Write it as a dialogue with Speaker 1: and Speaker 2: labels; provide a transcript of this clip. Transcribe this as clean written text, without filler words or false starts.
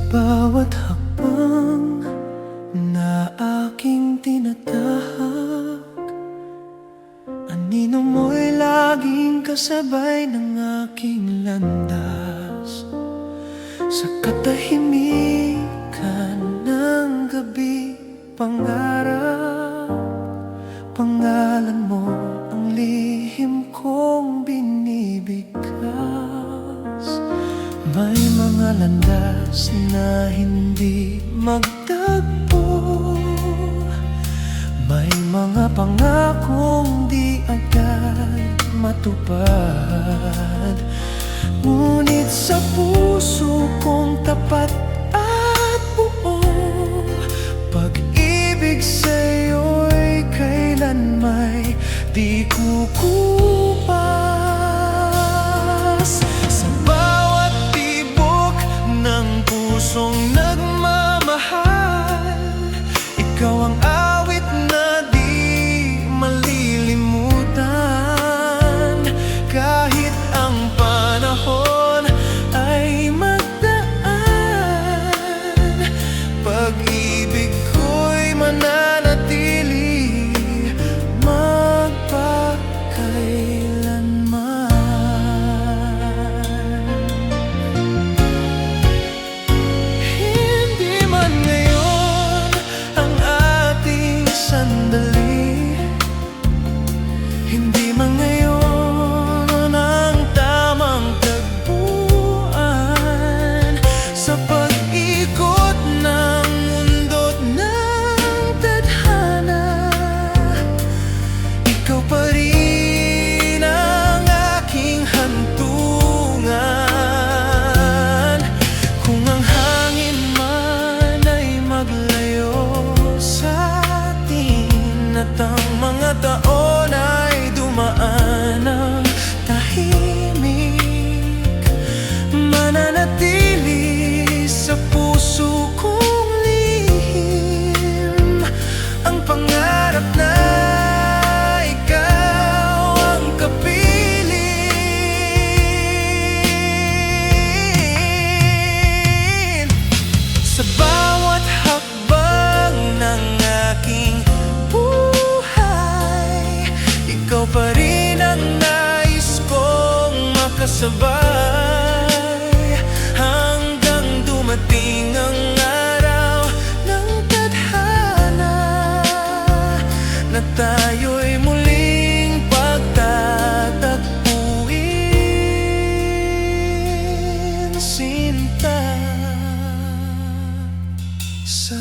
Speaker 1: bawat hakbang na aking tinatahak, anino mo'y laging kasabay ng aking landas. Sa katahimikan ng gabi, pangarap, pangalan mo ang lihim kong binibigkas. May mga landas na hindi magtagpo, may mga pangakong di agad matupad. Ngunit sa puso kong tapat at buo, pag-ibig sa'yo'y kailanmay di kukupas. Sa bawat tibok ng pusong nagmamahal, ikaw ang awit na di malilimutan. Kahit ang panahon ay magdaan, pag-ibig ko'y mananatili magpakailanman. Hindi man ngayon ang ating sandali, hindi man ngayon ang tamang tagpuan. Sa pag-ikot ng mundo't ng tadhana, ikaw pa rin ang aking hantungan. Kung ang hangin man ay maglayo sa atin, at ang mga taon ay dumaan ng tahimik, mananatili sa puso kong lihim ang pangarap na ikaw ang kapiling. Sa bawat hakbang ng aking buhay, ikaw pa rin ang nais kong makasabay, hanggang dumating ang araw ng tadhana na tayo'y muling pagtatagpuin, sinta. Sa